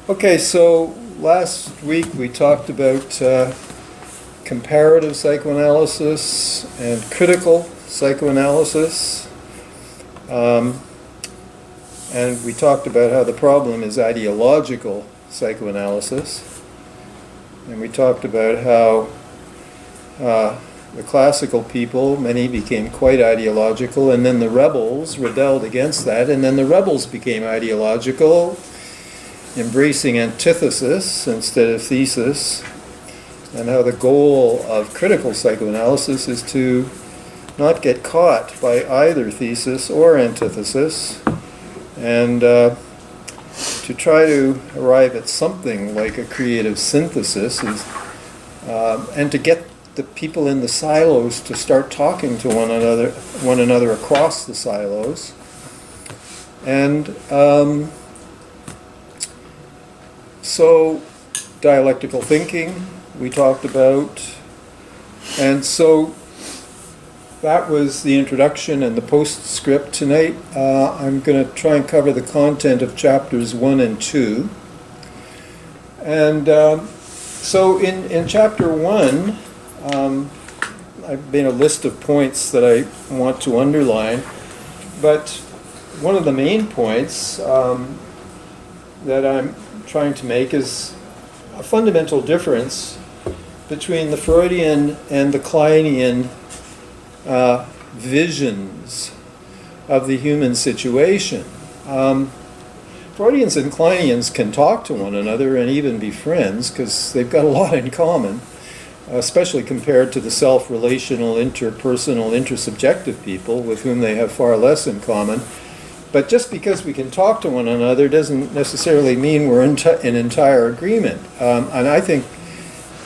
Okay, so last week we talked about comparative psychoanalysis and critical psychoanalysis. And we talked about how the problem is ideological psychoanalysis. And we talked about how the classical people, many became quite ideological, and then the rebels rebelled against that, and then the rebels became ideological, embracing antithesis instead of thesis, and how the goal of critical psychoanalysis is to not get caught by either thesis or antithesis, and to try to arrive at something like a creative synthesis, and to get the people in the silos to start talking to one another across the silos. And so dialectical thinking we talked about, and so that was the introduction and the postscript. Tonight I'm going to try and cover the content of chapters 1 and 2. And so in chapter 1 I've made a list of points that I want to underline, but one of the main points that I'm trying to make is a fundamental difference between the Freudian and the Kleinian visions of the human situation. Freudians and Kleinians can talk to one another and even be friends because they've got a lot in common, especially compared to the self-relational, interpersonal, intersubjective people with whom they have far less in common. But just because we can talk to one another doesn't necessarily mean we're in entire agreement. And I think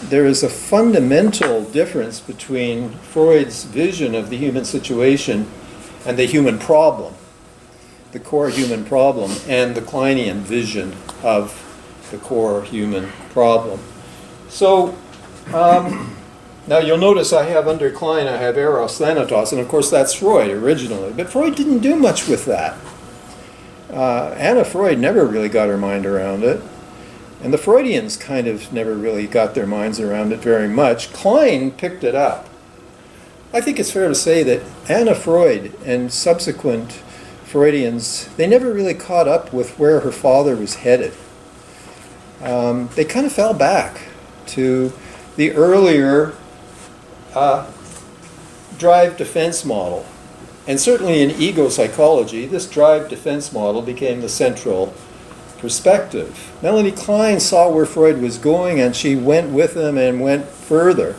there is a fundamental difference between Freud's vision of the human situation and the human problem, the core human problem, and the Kleinian vision of the core human problem. So now you'll notice I have under Klein, I have Eros, Thanatos, and of course that's Freud originally. But Freud didn't do much with that. Anna Freud never really got her mind around it. And the Freudians kind of never really got their minds around it very much. Klein picked it up. I think it's fair to say that Anna Freud and subsequent Freudians, they never really caught up with where her father was headed. They kind of fell back to the earlier drive defense model. And certainly in ego psychology, this drive defense model became the central perspective. Melanie Klein saw where Freud was going, and she went with him and went further.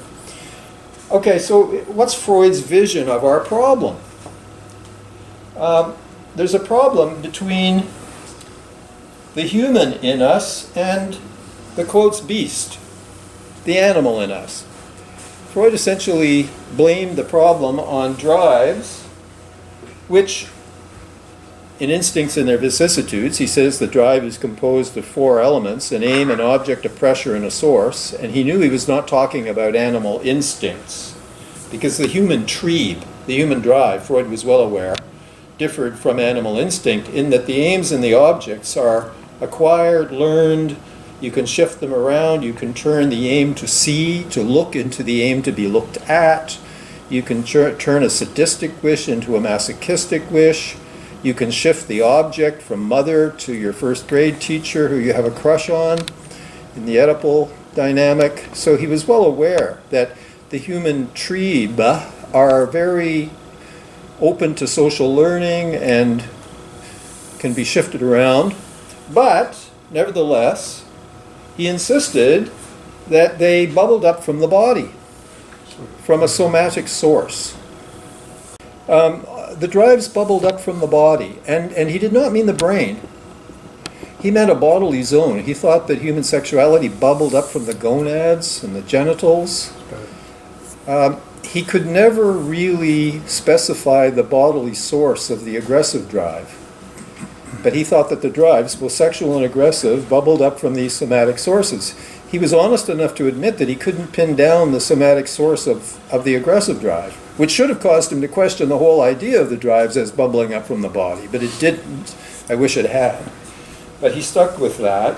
Okay, so what's Freud's vision of our problem? There's a problem between the human in us and the quotes beast, the animal in us. Freud essentially blamed the problem on drives, which, in Instincts and Their Vicissitudes, he says the drive is composed of 4 elements: an aim, an object, a pressure, and a source. And he knew he was not talking about animal instincts, because the human trieb, the human drive, Freud was well aware, differed from animal instinct in that the aims and the objects are acquired, learned. You can shift them around. You can turn the aim to see, to look, into the aim to be looked at. You can turn a sadistic wish into a masochistic wish. You can shift the object from mother to your first grade teacher who you have a crush on in the Oedipal dynamic. So he was well aware that the human trieb are very open to social learning and can be shifted around. But, nevertheless, he insisted that they bubbled up from the body, from a somatic source. The drives bubbled up from the body, and he did not mean the brain. He meant a bodily zone. He thought that human sexuality bubbled up from the gonads and the genitals. He could never really specify the bodily source of the aggressive drive. But he thought that the drives, both sexual and aggressive, bubbled up from these somatic sources. He was honest enough to admit that he couldn't pin down the somatic source of the aggressive drive, which should have caused him to question the whole idea of the drives as bubbling up from the body, but it didn't. I wish it had. But he stuck with that.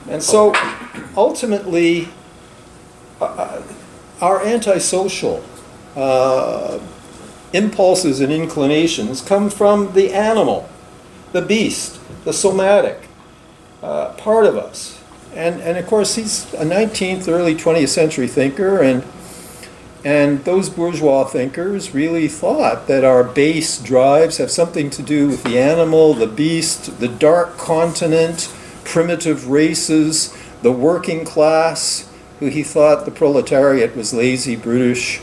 And so, ultimately, our antisocial impulses and inclinations come from the animal, the beast, the somatic part of us. And of course, he's a 19th, early 20th century thinker, and those bourgeois thinkers really thought that our base drives have something to do with the animal, the beast, the dark continent, primitive races, the working class, who he thought the proletariat was lazy, brutish,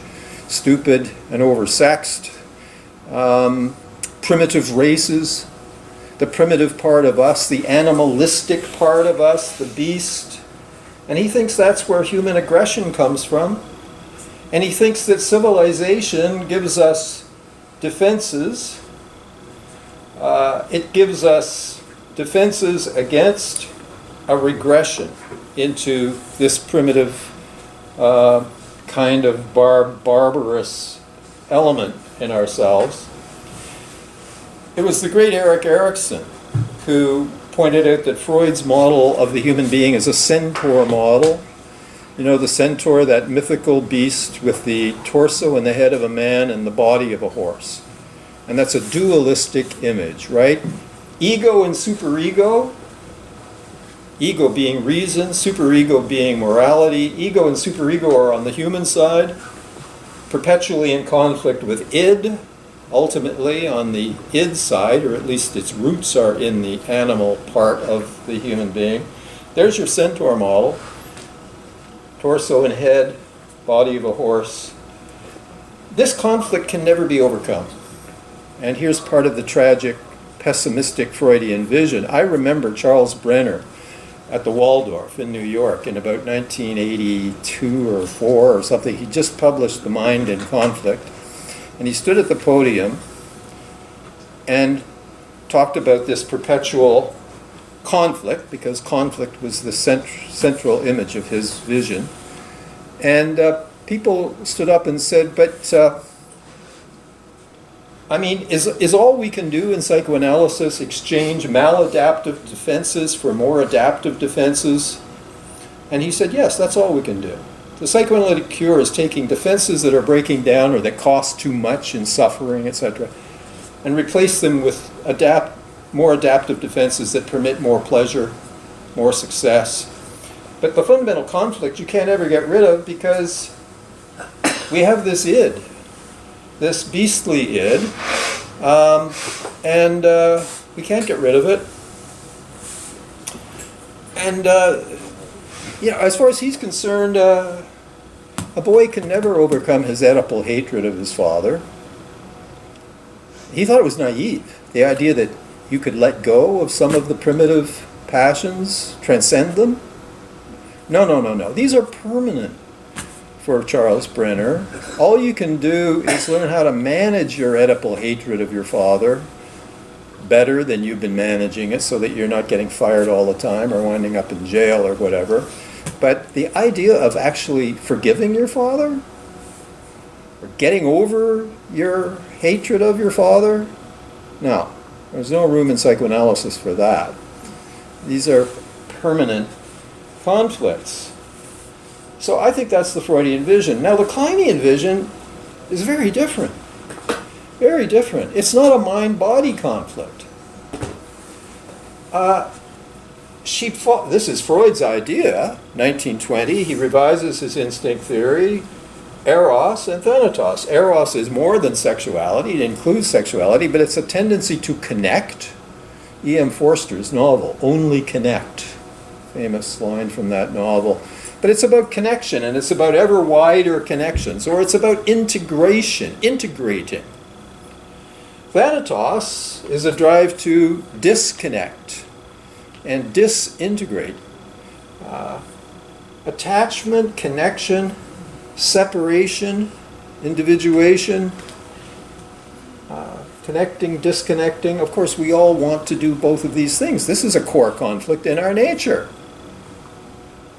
stupid, and oversexed. Primitive races, the primitive part of us, the animalistic part of us, the beast. And he thinks that's where human aggression comes from. And he thinks that civilization gives us defenses. It gives us defenses against a regression into this primitive kind of barbarous element in ourselves. It was the great Erik Erikson who pointed out that Freud's model of the human being is a centaur model. You know, the centaur, that mythical beast with the torso and the head of a man and the body of a horse. And that's a dualistic image, right? Ego and superego. Ego being reason, superego being morality. Ego and superego are on the human side, perpetually in conflict with id, ultimately on the id side, or at least its roots are in the animal part of the human being. There's your centaur model. Torso and head, body of a horse. This conflict can never be overcome. And here's part of the tragic, pessimistic Freudian vision. I remember Charles Brenner at the Waldorf in New York in about 1982 or 4 or something. He just published The Mind in Conflict. And he stood at the podium and talked about this perpetual conflict, because conflict was the central image of his vision. And people stood up and said, but, I mean, is all we can do in psychoanalysis exchange maladaptive defenses for more adaptive defenses? And he said, yes, that's all we can do. The psychoanalytic cure is taking defenses that are breaking down or that cost too much in suffering, etc., and replace them with more adaptive defenses that permit more pleasure, more success. But the fundamental conflict you can't ever get rid of, because we have this id, this beastly id, and we can't get rid of it. And you know, as far as he's concerned, a boy can never overcome his Oedipal hatred of his father. He thought it was naive, the idea that you could let go of some of the primitive passions, transcend them. No. These are permanent for Charles Brenner. All you can do is learn how to manage your Oedipal hatred of your father better than you've been managing it, so that you're not getting fired all the time or winding up in jail or whatever. But the idea of actually forgiving your father, or getting over your hatred of your father, no. There's no room in psychoanalysis for that. These are permanent conflicts. So I think that's the Freudian vision. Now the Kleinian vision is very different. Very different. It's not a mind-body conflict. This is Freud's idea, 1920. He revises his instinct theory, Eros and Thanatos. Eros is more than sexuality. It includes sexuality, but it's a tendency to connect. E.M. Forster's novel, Only Connect. Famous line from that novel. But it's about connection, and it's about ever wider connections, or it's about integration, integrating. Thanatos is a drive to disconnect and disintegrate. Attachment, connection, separation, individuation, connecting, disconnecting. Of course, we all want to do both of these things. This is a core conflict in our nature.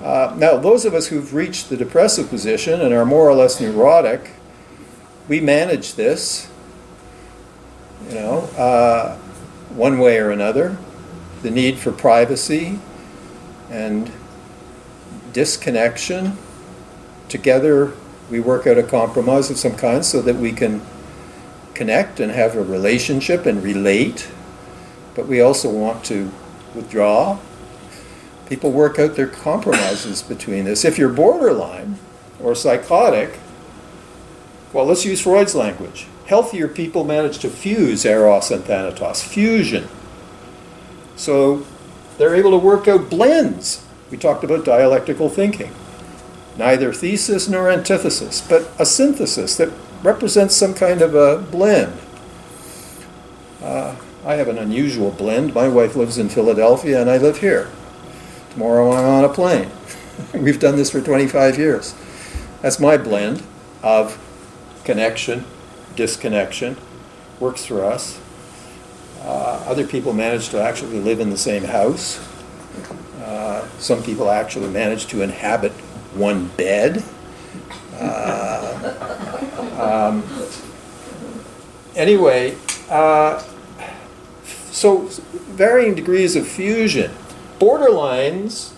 Now, those of us who've reached the depressive position and are more or less neurotic, we manage this, one way or another. The need for privacy, and disconnection. Together we work out a compromise of some kind so that we can connect and have a relationship and relate, but we also want to withdraw. People work out their compromises between this. If you're borderline or psychotic, well, let's use Freud's language. Healthier people manage to fuse eros and thanatos, fusion. So they're able to work out blends. We talked about dialectical thinking. Neither thesis nor antithesis, but a synthesis that represents some kind of a blend. I have an unusual blend. My wife lives in Philadelphia and I live here. Tomorrow I'm on a plane. We've done this for 25 years. That's my blend of connection, disconnection, works for us. Other people manage to actually live in the same house. Some people actually manage to inhabit one bed. Anyway, so varying degrees of fusion. Borderlines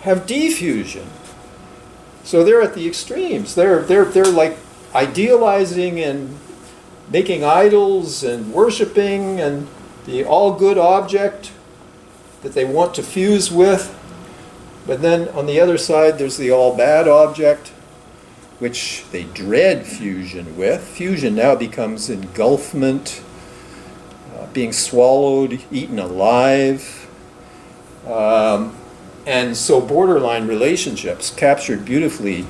have diffusion. So they're at the extremes. They're like idealizing and making idols and worshiping and the all-good object that they want to fuse with. But then on the other side, there's the all-bad object, which they dread fusion with. Fusion now becomes engulfment, being swallowed, eaten alive. And so borderline relationships, captured beautifully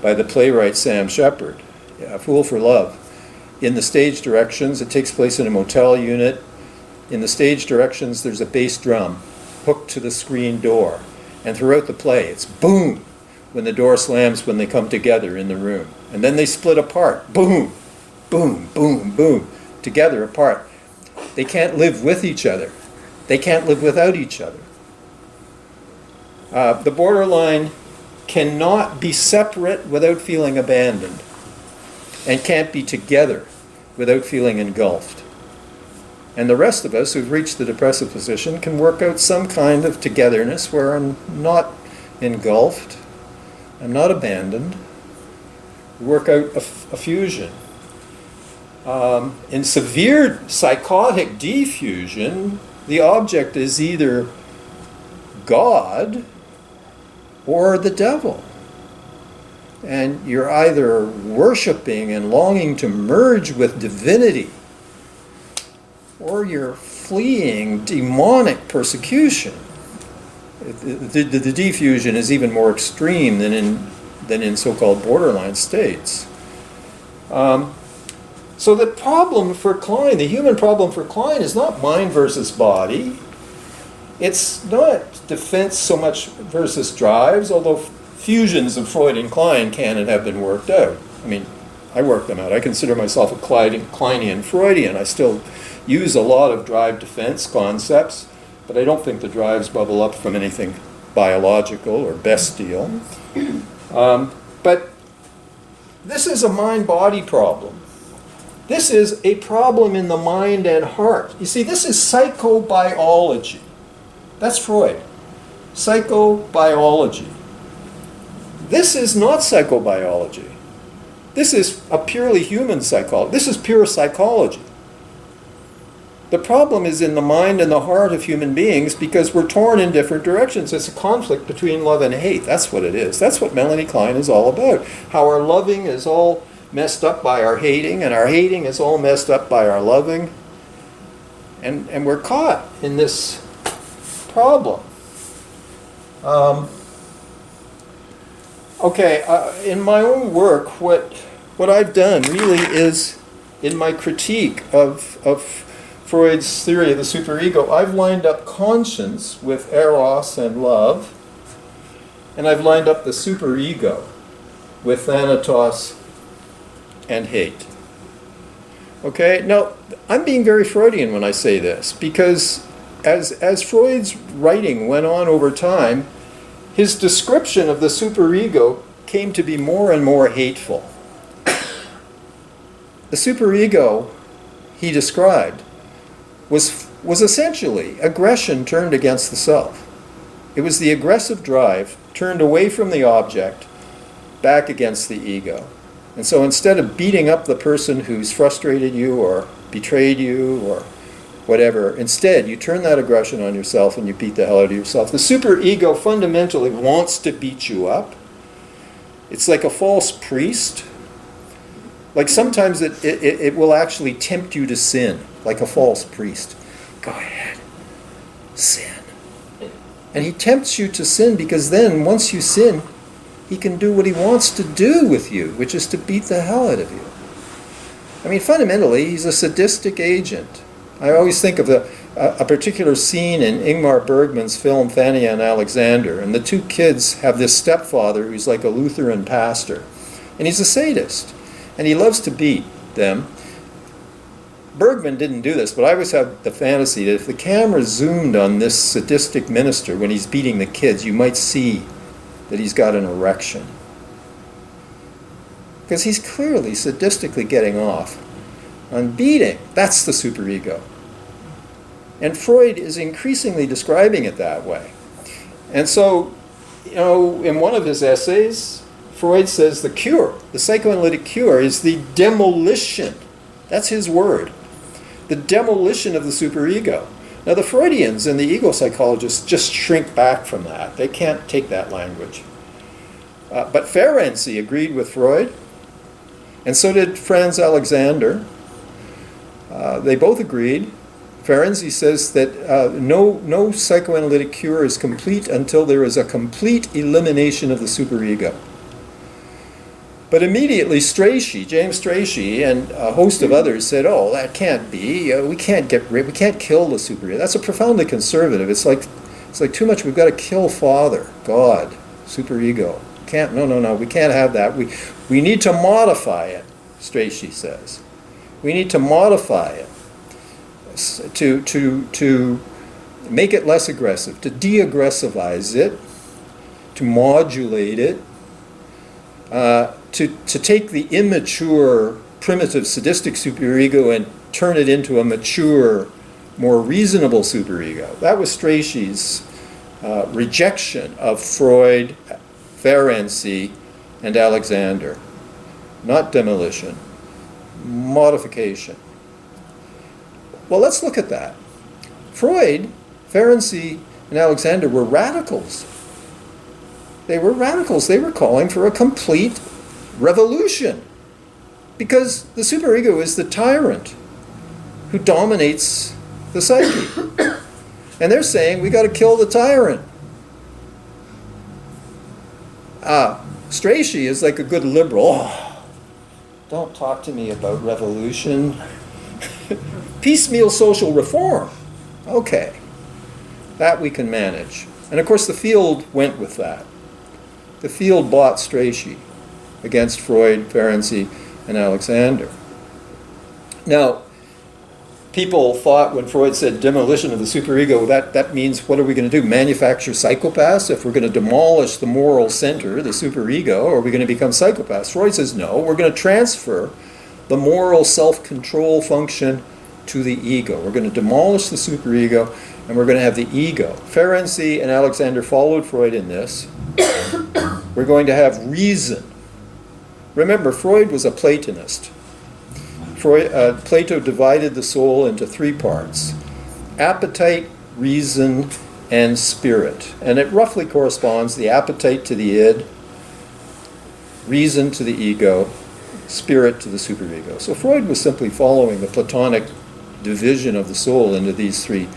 by the playwright Sam Shepard, A Fool for Love. In the stage directions, it takes place in a motel unit. In the stage directions, there's a bass drum hooked to the screen door. And throughout the play, it's boom when the door slams when they come together in the room. And then they split apart. Boom, boom, boom, boom, together, apart. They can't live with each other. They can't live without each other. The borderline cannot be separate without feeling abandoned, and can't be together without feeling engulfed. And the rest of us who've reached the depressive position can work out some kind of togetherness where I'm not engulfed, I'm not abandoned. Work out a fusion. In severe psychotic diffusion, the object is either God or the devil. And you're either worshiping and longing to merge with divinity, or you're fleeing demonic persecution. The diffusion is even more extreme than in so-called borderline states. So the problem for Klein, the human problem for Klein, is not mind versus body. It's not defense so much versus drives, although fusions of Freud and Klein can and have been worked out. I mean, I work them out. I consider myself a Kleinian Freudian. I still use a lot of drive defense concepts, but I don't think the drives bubble up from anything biological or bestial. But this is a mind-body problem. This is a problem in the mind and heart. You see, this is psychobiology. That's Freud. Psychobiology. This is not psychobiology. This is a purely human psychology. This is pure psychology. The problem is in the mind and the heart of human beings because we're torn in different directions. It's a conflict between love and hate. That's what it is. That's what Melanie Klein is all about. How our loving is all messed up by our hating, and our hating is all messed up by our loving. And we're caught in this problem. In my own work, what I've done really is, in my critique of Freud's theory of the superego, I've lined up conscience with eros and love, and I've lined up the superego with thanatos and hate. Okay, now I'm being very Freudian when I say this, because as Freud's writing went on over time, his description of the superego came to be more and more hateful. The superego he described was essentially aggression turned against the self. It was the aggressive drive turned away from the object, back against the ego. And so instead of beating up the person who's frustrated you or betrayed you or whatever, instead you turn that aggression on yourself and you beat the hell out of yourself. The superego fundamentally wants to beat you up. It's like a false priest. Like sometimes it will actually tempt you to sin, like a false priest. Go ahead, sin. And he tempts you to sin because then, once you sin, he can do what he wants to do with you, which is to beat the hell out of you. I mean, fundamentally, he's a sadistic agent. I always think of a particular scene in Ingmar Bergman's film Fanny and Alexander, and the two kids have this stepfather who's like a Lutheran pastor, and he's a sadist, and he loves to beat them. Bergman didn't do this, but I always have the fantasy that if the camera zoomed on this sadistic minister when he's beating the kids, you might see that he's got an erection. Because he's clearly sadistically getting off on beating. That's the superego. And Freud is increasingly describing it that way. And so, in one of his essays, Freud says the cure, the psychoanalytic cure, is the demolition. That's his word. The demolition of the superego. Now the Freudians and the ego psychologists just shrink back from that. They can't take that language. But Ferenczi agreed with Freud, and so did Franz Alexander. They both agreed. Ferenczi says that no psychoanalytic cure is complete until there is a complete elimination of the superego. But immediately James Strachey, and a host of others said, "Oh, that can't be. We can't kill the superego. That's a profoundly conservative. It's like too much. We've got to kill Father, God, superego. No. We can't have that. We need to modify it." Strachey says, "We need to modify it to make it less aggressive, to de-aggressivize it, to modulate it." To take the immature, primitive, sadistic superego and turn it into a mature, more reasonable superego. That was Strachey's rejection of Freud, Ferenczi, and Alexander. Not demolition, modification. Well, let's look at that. Freud, Ferenczi, and Alexander were radicals. They were radicals. They were calling for a complete revolution. Because the superego is the tyrant who dominates the psyche. And they're saying we got to kill the tyrant. Strachey is like a good liberal. Oh, don't talk to me about revolution. Piecemeal social reform. Okay. That we can manage. And of course the field went with that. The field bought Strachey against Freud, Ferenczi, and Alexander. Now, people thought when Freud said demolition of the superego, that means what are we going to do? Manufacture psychopaths? If we're going to demolish the moral center, the superego, are we going to become psychopaths? Freud says no, we're going to transfer the moral self-control function to the ego. We're going to demolish the superego and we're going to have the ego. Ferenczi and Alexander followed Freud in this. We're going to have reason. Remember, Freud was a Platonist. Plato divided the soul into three parts: appetite, reason, and spirit. And it roughly corresponds: the appetite to the id, reason to the ego, spirit to the superego. So Freud was simply following the Platonic division of the soul into these three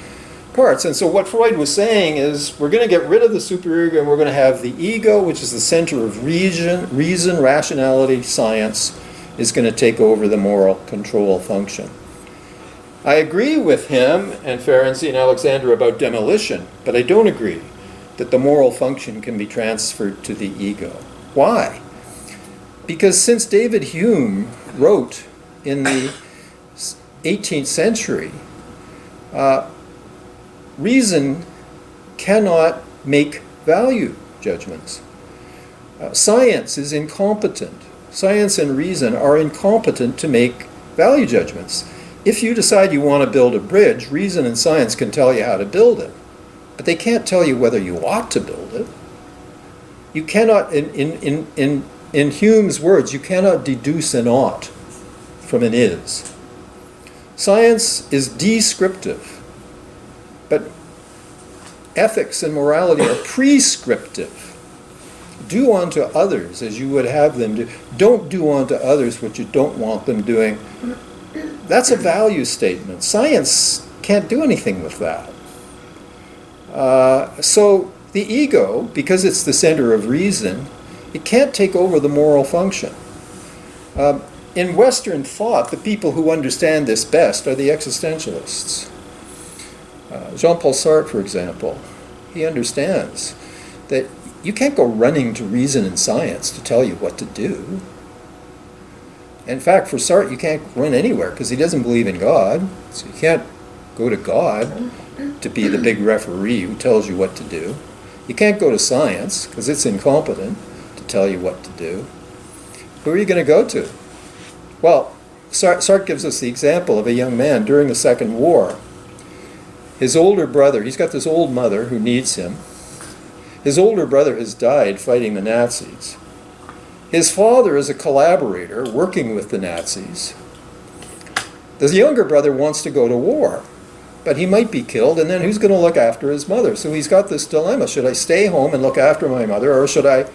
parts. And so what Freud was saying is we're going to get rid of the superego and we're going to have the ego, which is the center of reason, rationality, science, is going to take over the moral control function. I agree with him and Ferenczi and Alexander about demolition, but I don't agree that the moral function can be transferred to the ego. Why? Because since David Hume wrote in the 18th century, reason cannot make value judgments. Science is incompetent. Science and reason are incompetent to make value judgments. If you decide you want to build a bridge, reason and science can tell you how to build it. but they can't tell you whether you ought to build it. You cannot, in Hume's words, you cannot deduce an ought from an is. Science is descriptive, but ethics and morality are prescriptive. Do unto others as you would have them do. Don't do unto others what you don't want them doing. That's a value statement. Science can't do anything with that. So the ego, because it's the center of reason, it can't take over the moral function. In Western thought, the people who understand this best are the existentialists. Jean-Paul Sartre, for example, he understands that you can't go running to reason and science to tell you what to do. In fact, for Sartre, you can't run anywhere because he doesn't believe in God. So you can't go to God to be the big referee who tells you what to do. You can't go to science because it's incompetent to tell you what to do. Who are you going to go to? Well, Sartre gives us the example of a young man during the Second War. His older brother, he's got this old mother who needs him. His older brother has died fighting the Nazis. His father is a collaborator working with the Nazis. The younger brother wants to go to war, but he might be killed, and then who's going to look after his mother? So he's got this dilemma. Should I stay home and look after my mother, or should I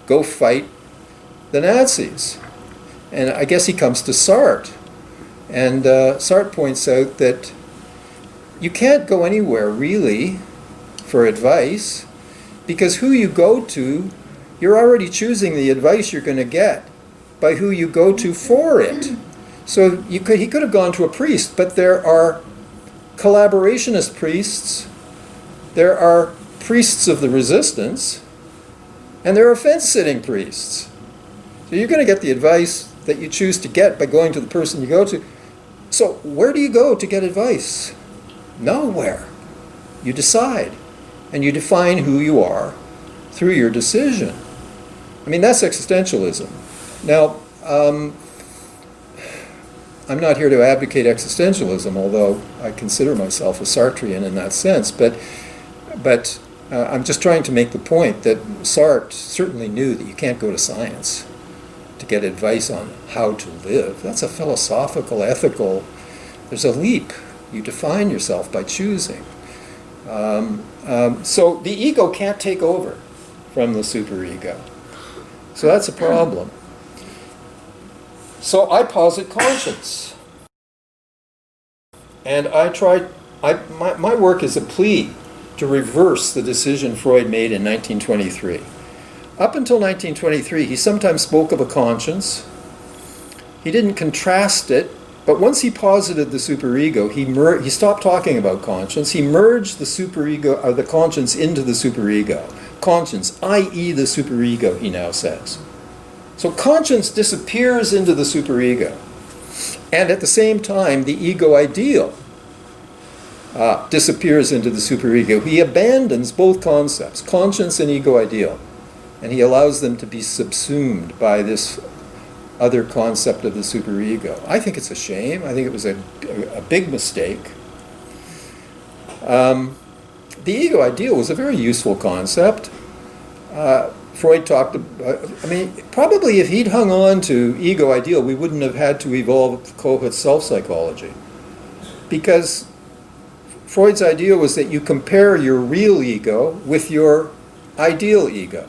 go fight the Nazis? And I guess he comes to Sartre. And Sartre points out that you can't go anywhere, really, for advice, because who you go to, you're already choosing the advice you're going to get by who you go to for it. So he could have gone to a priest, but there are collaborationist priests, there are priests of the resistance, and there are fence-sitting priests. So you're going to get the advice that you choose to get by going to the person you go to. So where do you go to get advice? Nowhere. You decide. And you define who you are through your decision. I mean, that's existentialism. Now, I'm not here to advocate existentialism, although I consider myself a Sartrean in that sense. But I'm just trying to make the point that Sartre certainly knew that you can't go to science to get advice on how to live. That's a philosophical, ethical, there's a leap. You define yourself by choosing. So the ego can't take over from the superego. So that's a problem. So I posit conscience. And my work is a plea to reverse the decision Freud made in 1923. Up until 1923, he sometimes spoke of a conscience. He didn't contrast it, but once he posited the superego, he stopped talking about conscience. He merged the superego, or the conscience, into the superego. Conscience, i.e. the superego, he now says. So conscience disappears into the superego. And at the same time, the ego ideal disappears into the superego. He abandons both concepts, conscience and ego ideal. And he allows them to be subsumed by this other concept of the superego. I think it's a shame. I think it was a big mistake. The ego ideal was a very useful concept. Freud talked about, probably if he'd hung on to ego ideal, we wouldn't have had to evolve Kohut's self-psychology. Because Freud's idea was that you compare your real ego with your ideal ego.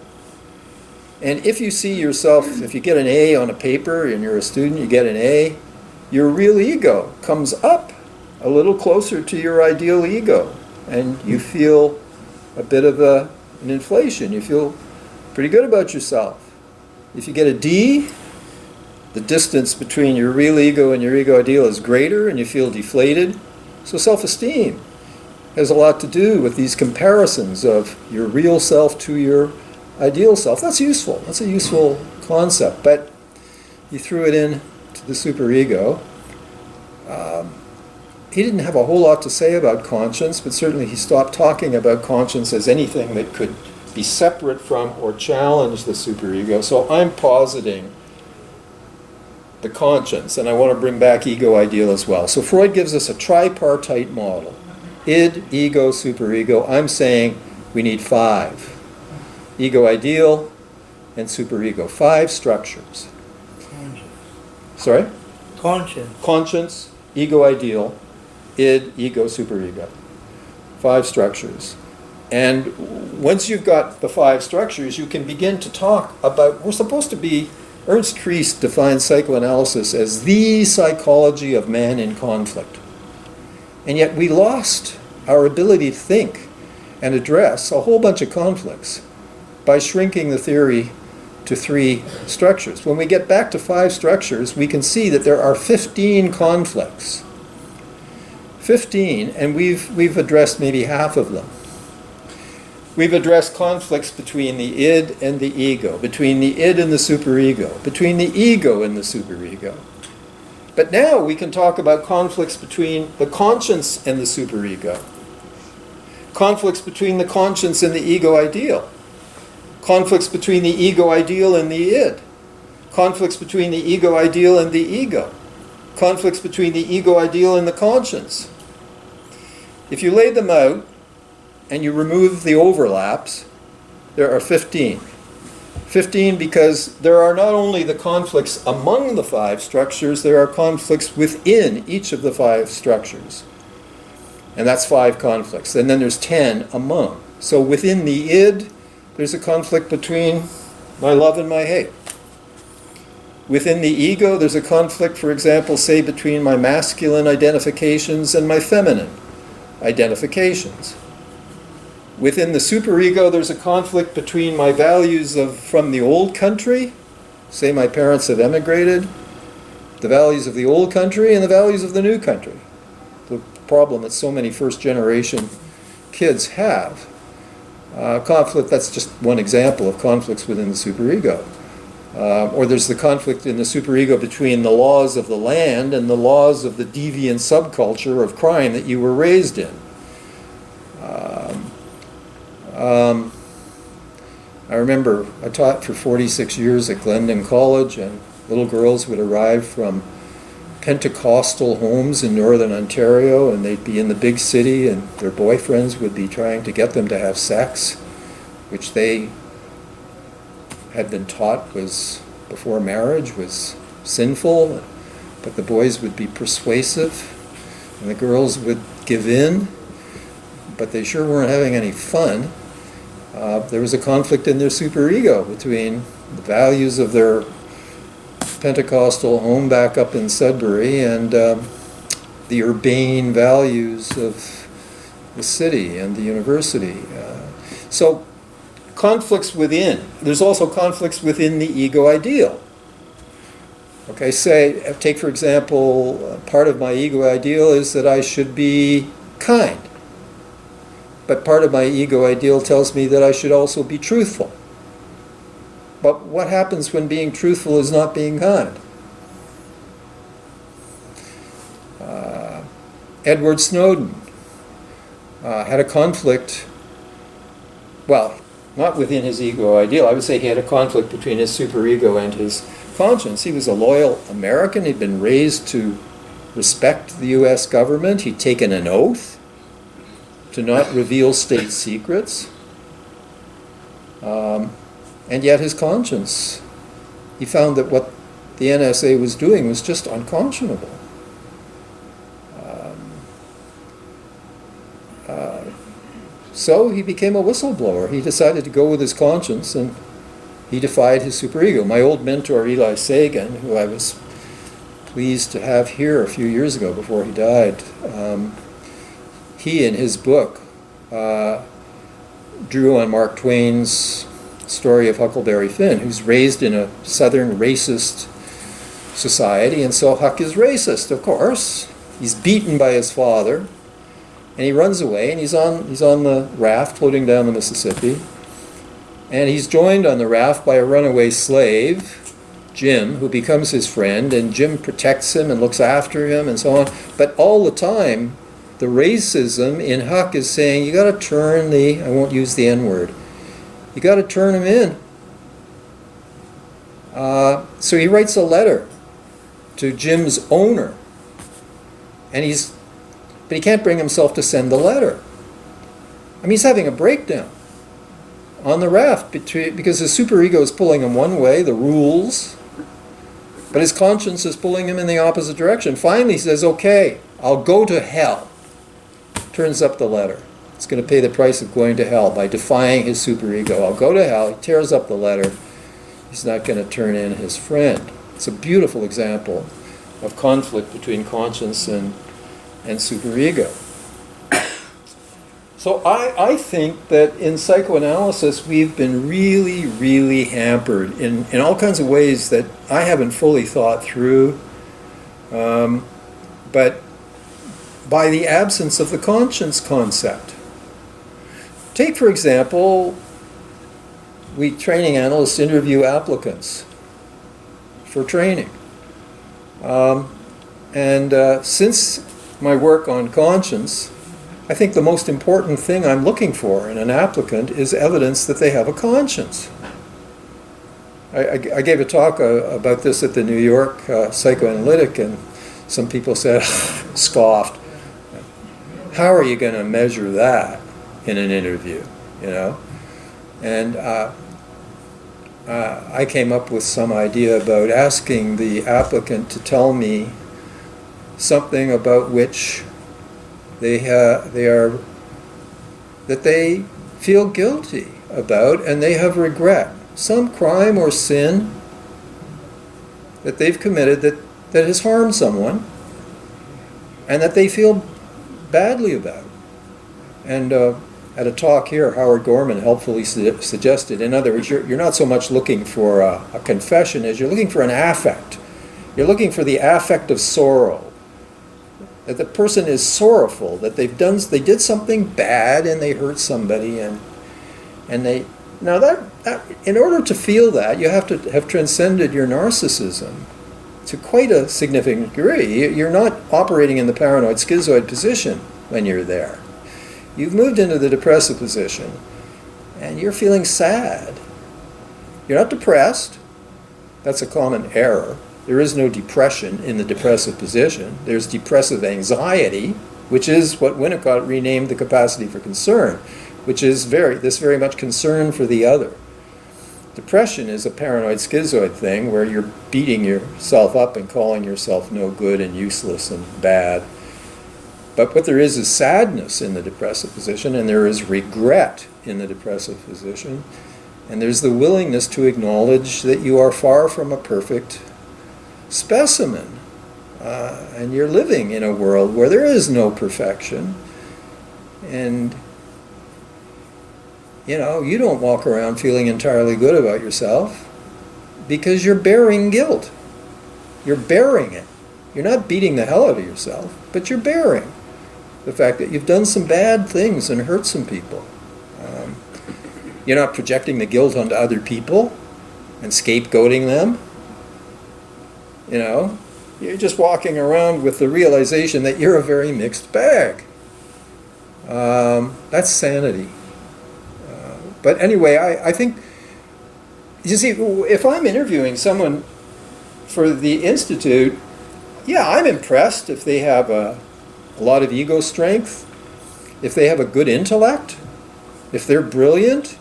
And if you see yourself, if you get an A on a paper and you're a student, you get an A, your real ego comes up a little closer to your ideal ego. And you feel a bit of an inflation. You feel pretty good about yourself. If you get a D, the distance between your real ego and your ego ideal is greater and you feel deflated. So self-esteem has a lot to do with these comparisons of your real self to your ideal self. That's useful. That's a useful concept. But he threw it in to the superego. He didn't have a whole lot to say about conscience, but certainly he stopped talking about conscience as anything that could be separate from or challenge the superego. So I'm positing the conscience, and I want to bring back ego ideal as well. So Freud gives us a tripartite model. id, ego, superego. I'm saying we need 5. Ego ideal and superego. 5 structures. Conscience. Sorry? Conscience. Conscience, ego ideal, id, ego, superego. 5 structures. And once you've got the 5 structures, you can begin to talk about, we're supposed to be, Ernst Kriest defines psychoanalysis as the psychology of man in conflict. And yet we lost our ability to think and address a whole bunch of conflicts by shrinking the theory to 3 structures. When we get back to 5 structures, we can see that there are 15 conflicts. 15, and we've addressed maybe half of them. We've addressed conflicts between the id and the ego, between the id and the superego, between the ego and the superego. But now we can talk about conflicts between the conscience and the superego, conflicts between the conscience and the ego ideal, conflicts between the ego ideal and the id, conflicts between the ego ideal and the ego, conflicts between the ego ideal and the conscience. If you lay them out and you remove the overlaps, there are 15. 15 because there are not only the conflicts among the 5 structures, there are conflicts within each of the 5 structures. And that's 5 conflicts. And then there's 10 among. So within the id, there's a conflict between my love and my hate. Within the ego, there's a conflict, for example, say between my masculine identifications and my feminine identifications. Within the superego, there's a conflict between my values from the old country, say my parents have emigrated, the values of the old country and the values of the new country. The problem that so many first-generation kids have. Conflict, that's just one example of conflicts within the superego. Or there's the conflict in the superego between the laws of the land and the laws of the deviant subculture of crime that you were raised in. I remember I taught for 46 years at Glendon College, and little girls would arrive from Pentecostal homes in northern Ontario, and they'd be in the big city, and their boyfriends would be trying to get them to have sex, which they had been taught was, before marriage, was sinful, but the boys would be persuasive, and the girls would give in, but they sure weren't having any fun. There was a conflict in their superego between the values of their Pentecostal home back up in Sudbury and the urbane values of the city and the university. So conflicts within. There's also conflicts within the ego ideal. Okay, take for example, part of my ego ideal is that I should be kind. But part of my ego ideal tells me that I should also be truthful. But what happens when being truthful is not being kind? Edward Snowden had a conflict, well, not within his ego ideal. I would say he had a conflict between his superego and his conscience. He was a loyal American. He'd been raised to respect the U.S. government. He'd taken an oath to not reveal state secrets. And yet his conscience, he found that what the NSA was doing was just unconscionable. So he became a whistleblower. He decided to go with his conscience, and he defied his superego. My old mentor, Eli Sagan, who I was pleased to have here a few years ago before he died, he, in his book, drew on Mark Twain's story of Huckleberry Finn, who's raised in a southern racist society, and so Huck is racist, of course. He's beaten by his father, and he runs away, and he's on the raft floating down the Mississippi, and he's joined on the raft by a runaway slave, Jim, who becomes his friend, and Jim protects him and looks after him and so on. But all the time, the racism in Huck is saying, you got to turn I won't use the N-word, you got to turn him in. So he writes a letter to Jim's owner, and he's but he can't bring himself to send the letter. I mean, he's having a breakdown on the raft because his superego is pulling him one way, the rules, but his conscience is pulling him in the opposite direction. Finally, he says, okay, I'll go to hell. Turns up the letter. It's going to pay the price of going to hell by defying his superego. I'll go to hell. He tears up the letter. He's not going to turn in his friend. It's a beautiful example of conflict between conscience and superego. So I think that in psychoanalysis we've been really, really hampered in all kinds of ways that I haven't fully thought through, but by the absence of the conscience concept. Take, for example, we training analysts interview applicants for training. Since my work on conscience, I think the most important thing I'm looking for in an applicant is evidence that they have a conscience. I gave a talk about this at the New York Psychoanalytic, and some people said, scoffed, how are you going to measure that in an interview, you know? And I came up with some idea about asking the applicant to tell me something about which they feel guilty about, and they have regret, some crime or sin that they've committed that has harmed someone, and that they feel badly about. And at a talk here, Howard Gorman helpfully suggested, in other words, you're not so much looking for a confession as you're looking for an affect. You're looking for the affect of sorrow. That the person is sorrowful, that they did something bad and they hurt somebody, and they now that in order to feel that, you have to have transcended your narcissism to quite a significant degree. You're not operating in the paranoid schizoid position when you're there. You've moved into the depressive position, and you're feeling sad. You're not depressed. That's a common error. There is no depression in the depressive position. There's depressive anxiety, which is what Winnicott renamed the capacity for concern, which is very much concern for the other. Depression is a paranoid schizoid thing where you're beating yourself up and calling yourself no good and useless and bad. But what there is sadness in the depressive position, and there is regret in the depressive position, and there's the willingness to acknowledge that you are far from a perfect specimen, and you're living in a world where there is no perfection, and you don't walk around feeling entirely good about yourself because you're bearing guilt. You're bearing it. You're not beating the hell out of yourself, but you're bearing the fact that you've done some bad things and hurt some people. You're not projecting the guilt onto other people and scapegoating them. You're just walking around with the realization that you're a very mixed bag. That's sanity. But anyway, I think, you see, if I'm interviewing someone for the Institute, yeah, I'm impressed if they have a lot of ego strength, if they have a good intellect, if they're brilliant.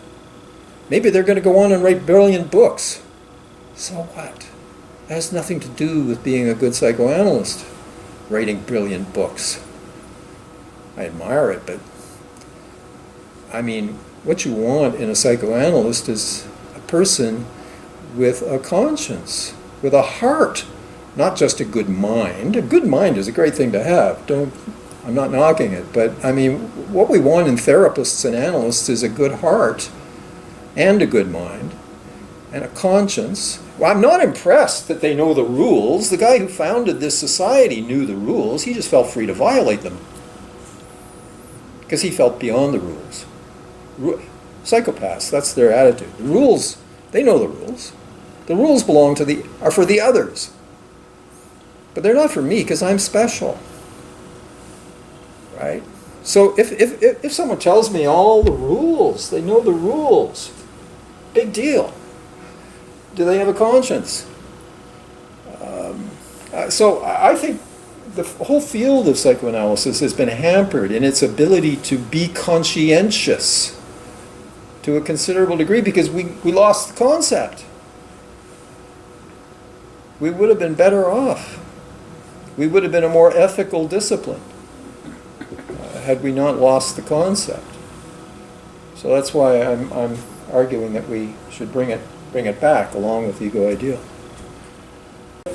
Maybe they're going to go on and write brilliant books. So what? That has nothing to do with being a good psychoanalyst, writing brilliant books. I admire it, but I mean, what you want in a psychoanalyst is a person with a conscience, with a heart, not just a good mind. A good mind is a great thing to have. I'm not knocking it, but I mean, what we want in therapists and analysts is a good heart and a good mind and a conscience. Well, I'm not impressed that they know the rules. The guy who founded this society knew the rules. He just felt free to violate them because he felt beyond the rules. Psychopaths, that's their attitude. The rules, they know the rules. The rules are for the others. But they're not for me because I'm special. Right? So if someone tells me all the rules, they know the rules, big deal. Do they have a conscience? So I think the whole field of psychoanalysis has been hampered in its ability to be conscientious to a considerable degree because we lost the concept. We would have been better off. We would have been a more ethical discipline had we not lost the concept. So that's why I'm arguing that we should bring it back along with ego ideal.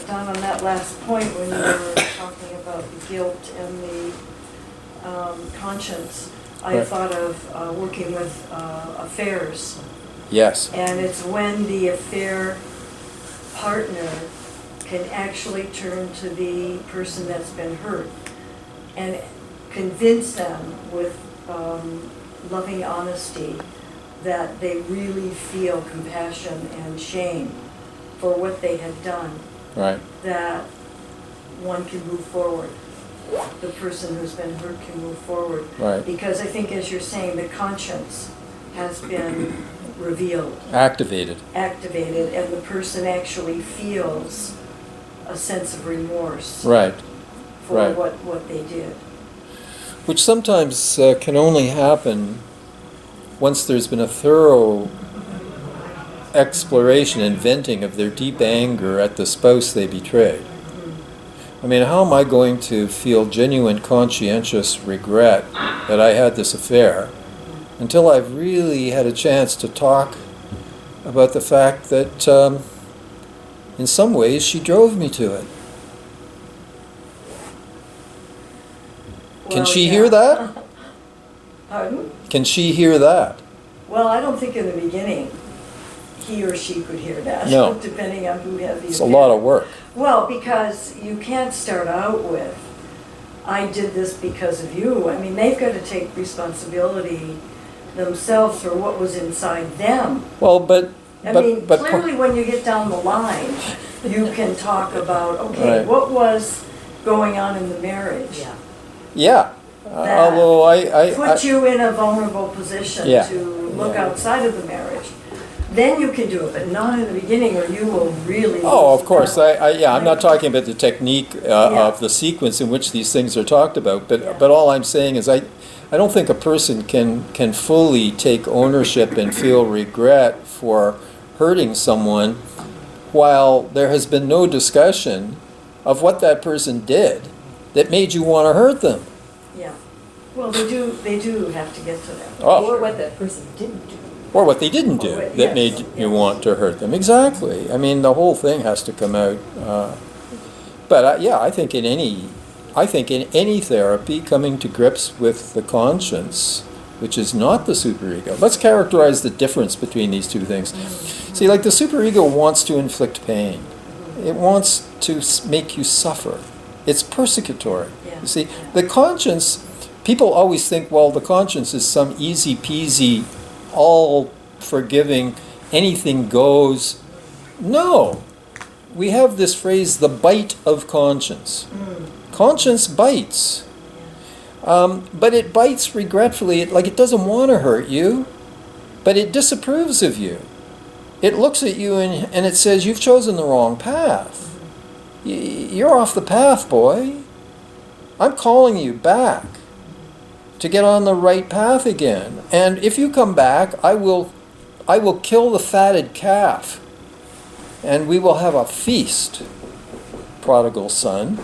Don, on that last point when you were talking about the guilt and the conscience, I Right. thought of working with affairs. Yes. And it's when the affair partner can actually turn to the person that's been hurt and convince them with loving honesty that they really feel compassion and shame for what they had done, Right. that one can move forward. The person who's been hurt can move forward. Right. Because I think, as you're saying, the conscience has been revealed, Activated. and the person actually feels a sense of remorse Right. for Right. what they did. Which sometimes can only happen once there's been a thorough exploration and venting of their deep anger at the spouse they betrayed. I mean, how am I going to feel genuine conscientious regret that I had this affair until I've really had a chance to talk about the fact that in some ways she drove me to it? Can Well, she yeah. hear that? Pardon? Can she hear that? Well, I don't think in the beginning he or she could hear that. No. Depending on who had the It's a affair. lot of work. Well, because you can't start out with, I did this because of you. I mean, they've got to take responsibility themselves for what was inside them. Well, but I mean, clearly when you get down the line, you can talk about, okay, Right. what was going on in the marriage? yeah. That Although I Put you in a vulnerable position Yeah. to look Yeah. outside of the marriage. Then you can do it, but not in the beginning, or you will really. Oh, lose of course. the I'm not talking about the technique Yeah. of the sequence in which these things are talked about, but Yeah. but all I'm saying is I don't think a person can fully take ownership and feel regret for hurting someone while there has been no discussion of what that person did that made you want to hurt them. Yeah. Well, they do have to get to that. Oh. Or what that person didn't do. Or what they didn't do Or what- that yes, made you yes. want to hurt them. Exactly. I mean, the whole thing has to come out. But I think in any therapy, coming to grips with the conscience, which is not the superego. Let's characterize the difference between these two things. See, like the superego wants to inflict pain. It wants to make you suffer. It's persecutory. Yeah. You see, the conscience, people always think, well, the conscience is some easy peasy, all forgiving, anything goes. No. We have this phrase, the bite of conscience. Conscience bites. But it bites regretfully, like it doesn't want to hurt you, but it disapproves of you. It looks at you and it says, you've chosen the wrong path. You're off the path, boy. I'm calling you back to get on the right path again. And if you come back, I will kill the fatted calf, and we will have a feast, prodigal son.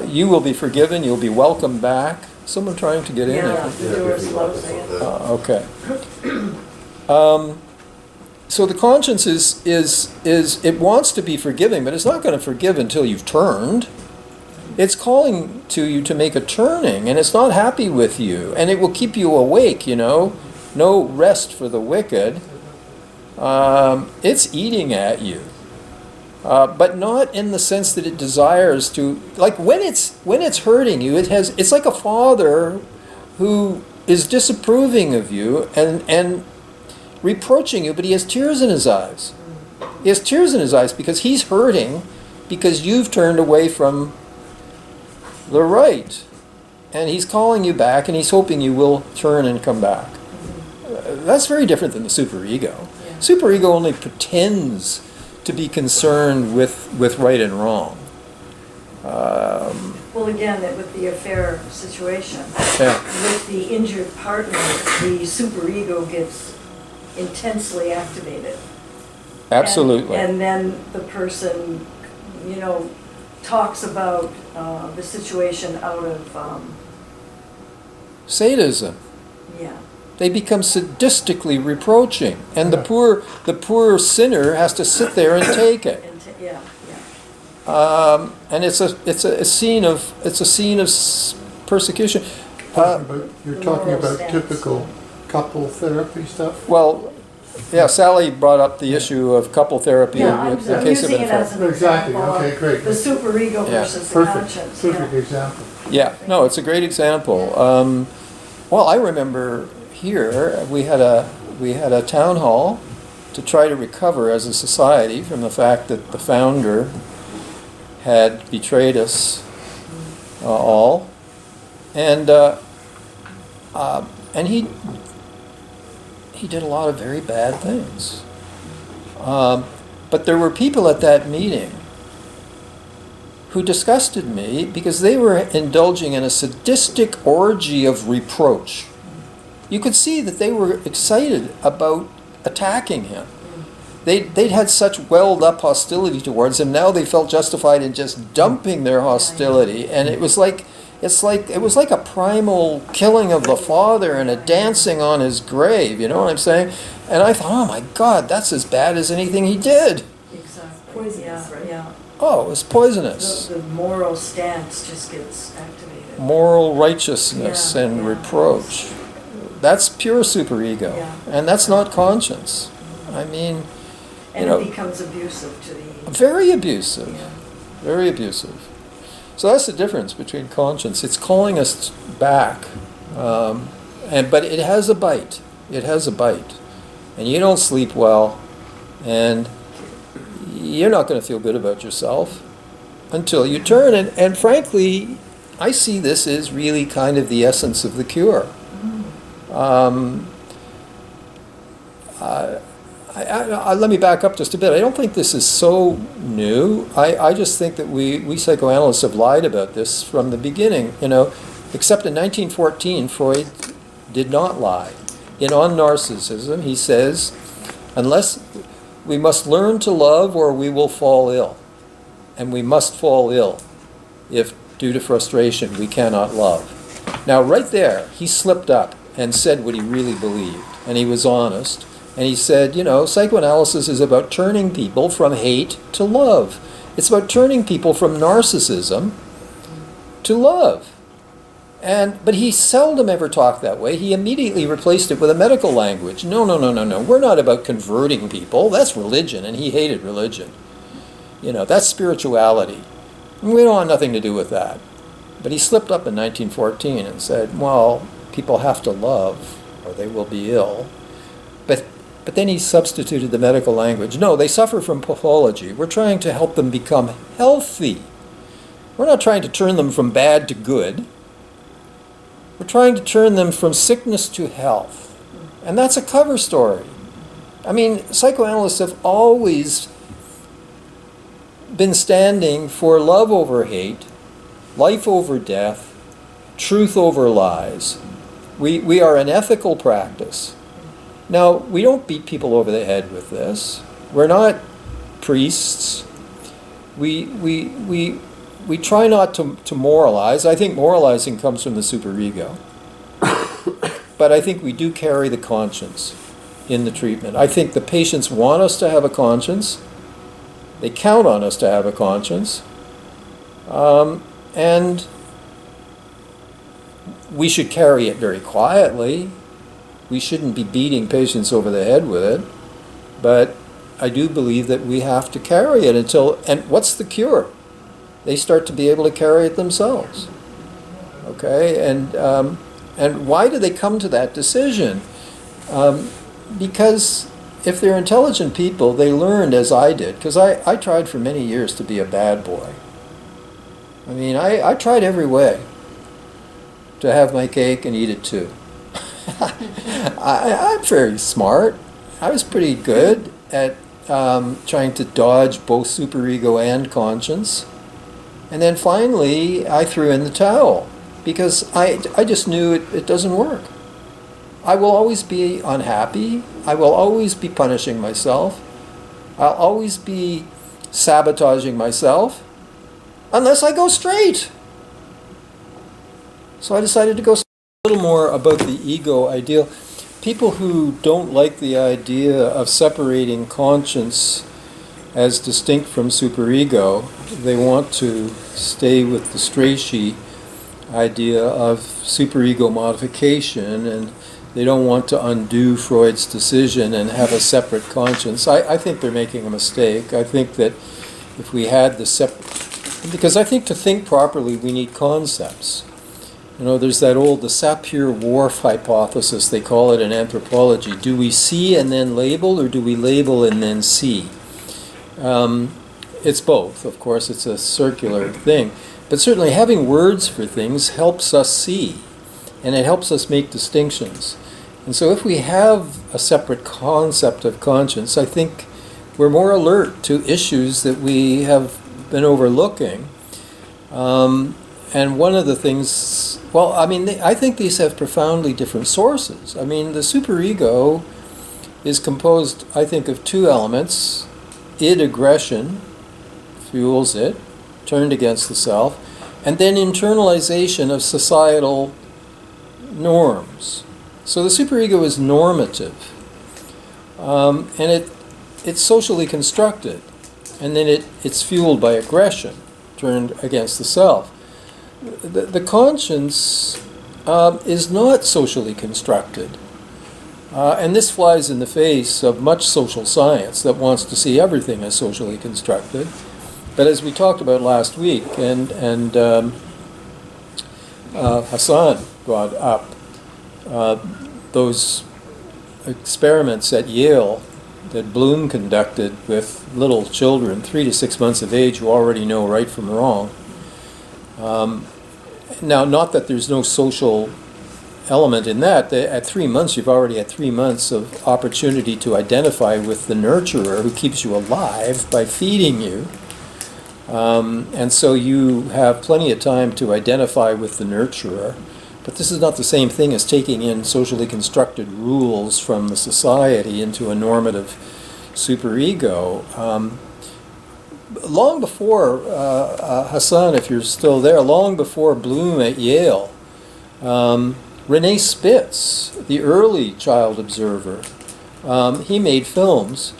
You will be forgiven. You'll be welcomed back. Someone trying to get in Yeah, there. the door's closing. Okay. So the conscience is it wants to be forgiving, but it's not going to forgive until you've turned. It's calling to you to make a turning, and it's not happy with you, and it will keep you awake, No rest for the wicked. It's eating at you. But not in the sense that it desires to, like when it's hurting you, it's like a father who is disapproving of you and reproaching you, but he has tears in his eyes. He has tears in his eyes because he's hurting because you've turned away from the right. And he's calling you back, and he's hoping you will turn and come back. That's very different than the superego. Yeah. Superego only pretends to be concerned with right and wrong. Well, again, with the affair situation, Yeah. with the injured partner, the superego gets intensely activated. Absolutely. And then the person, talks about the situation out of, Sadism. yeah. They become sadistically reproaching, and the poor sinner has to sit there and take it. Yeah, yeah. And it's a scene of persecution. You're talking moral about stance. typical couple therapy stuff? Well, yeah, Sally brought up the issue of couple therapy Yeah, in I'm the case of using it an as affair. an Exactly, example okay, of great. the superego Yeah. versus the Perfect, conscience. perfect Yeah. example. Yeah, no, it's a great example. Well, I remember here we had a town hall to try to recover as a society from the fact that the founder had betrayed us all, and he did a lot of very bad things. But there were people at that meeting who disgusted me because they were indulging in a sadistic orgy of reproach. You could see that they were excited about attacking him. They'd had such welled up hostility towards him. Now they felt justified in just dumping their hostility, and it was like a primal killing of the father and a dancing on his grave. You know what I'm saying? And I thought, oh my God, that's as bad as anything he did. Exactly. Poisonous, Yeah, right? yeah. Oh, it was poisonous. The moral stance just gets activated. Moral righteousness Yeah, and yeah. reproach. That's pure superego, Yeah. and that's not conscience. I mean, And you know, it becomes abusive to the, very abusive, yeah. very abusive. So that's the difference between conscience. It's calling us back, but it has a bite. It has a bite, and you don't sleep well, and you're not going to feel good about yourself until you turn. And frankly, I see this as really kind of the essence of the cure. Let me back up just a bit. I don't think this is so new. I just think that we psychoanalysts have lied about this from the beginning, except in 1914, Freud did not lie. In On Narcissism, he says, unless we must learn to love or we will fall ill. And we must fall ill if, due to frustration, we cannot love. Now, right there, he slipped up and said what he really believed, and he was honest. And he said, psychoanalysis is about turning people from hate to love. It's about turning people from narcissism to love. But he seldom ever talked that way. He immediately replaced it with a medical language. No. We're not about converting people. That's religion, and he hated religion. That's spirituality. We don't want nothing to do with that. But he slipped up in 1914 and said, well, people have to love or they will be ill. But then he substituted the medical language. No, they suffer from pathology. We're trying to help them become healthy. We're not trying to turn them from bad to good. We're trying to turn them from sickness to health. And that's a cover story. I mean, psychoanalysts have always been standing for love over hate, life over death, truth over lies. We are an ethical practice. Now, we don't beat people over the head with this. We're not priests. We try not to moralize. I think moralizing comes from the superego. But I think we do carry the conscience in the treatment. I think the patients want us to have a conscience. They count on us to have a conscience. And we should carry it very quietly. We shouldn't be beating patients over the head with it. But I do believe that we have to carry it and what's the cure? They start to be able to carry it themselves. Okay, and why do they come to that decision? Because if they're intelligent people, they learned as I did, because I tried for many years to be a bad boy. I mean, I tried every way to have my cake and eat it too. I'm very smart. I was pretty good at trying to dodge both superego and conscience. And then finally, I threw in the towel because I just knew it doesn't work. I will always be unhappy. I will always be punishing myself. I'll always be sabotaging myself unless I go straight. So I decided to go a little more about the ego ideal. People who don't like the idea of separating conscience as distinct from superego, they want to stay with the Strachey idea of superego modification, and they don't want to undo Freud's decision and have a separate conscience. I think they're making a mistake. I think that if we had the because I think to think properly we need concepts. You know, there's that old, the Sapir-Whorf hypothesis, they call it in anthropology. Do we see and then label, or do we label and then see? It's both, of course, it's a circular thing. But certainly having words for things helps us see, and it helps us make distinctions. And so if we have a separate concept of conscience, I think we're more alert to issues that we have been overlooking. And one of the things, well, I mean, I think these have profoundly different sources. I mean, the superego is composed, I think, of two elements. Id aggression fuels it, turned against the self, and then internalization of societal norms. So the superego is normative, and it's socially constructed, and then it's fueled by aggression, turned against the self. The conscience is not socially constructed. And this flies in the face of much social science that wants to see everything as socially constructed. But as we talked about last week, and Hassan brought up, those experiments at Yale that Bloom conducted with little children, 3 to 6 months of age, who already know right from wrong. Now, not that there's no social element in that. At 3 months, you've already had 3 months of opportunity to identify with the nurturer who keeps you alive by feeding you. And so you have plenty of time to identify with the nurturer. But this is not the same thing as taking in socially constructed rules from the society into a normative superego. Long before, Hassan, if you're still there, long before Bloom at Yale, René Spitz, the early child observer, he made films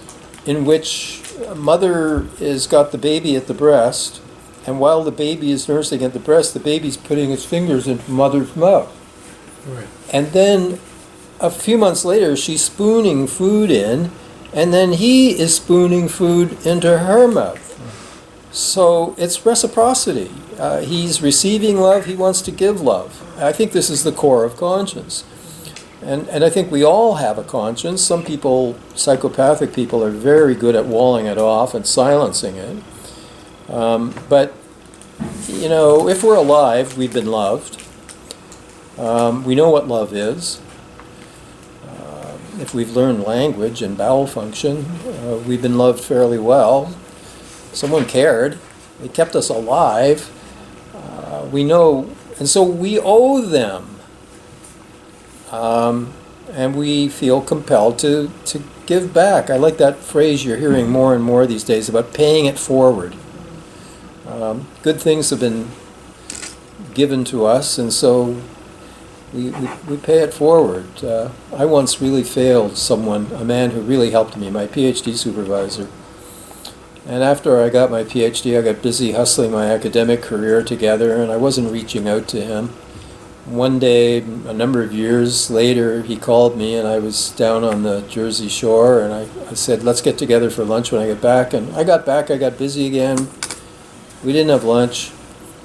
in which a mother has got the baby at the breast, and while the baby is nursing at the breast, the baby's putting his fingers into mother's mouth. Right. And then a few months later, she's spooning food in, and then he is spooning food into her mouth. So it's reciprocity. He's receiving love, he wants to give love. I think this is the core of conscience. And I think we all have a conscience. Some people, psychopathic people, are very good at walling it off and silencing it. But, you know, if we're alive, we've been loved. We know what love is. If we've learned language and bowel function, we've been loved fairly well. Someone cared. They kept us alive. We know, and so we owe them. And we feel compelled to give back. I like that phrase you're hearing more and more these days about paying it forward. Good things have been given to us, and so we pay it forward. I once really failed someone, a man who really helped me, my PhD supervisor. And after I got my PhD, I got busy hustling my academic career together, and I wasn't reaching out to him. One day, a number of years later, he called me, and I was down on the Jersey Shore, and I said, let's get together for lunch when I get back. And I got back, I got busy again. We didn't have lunch.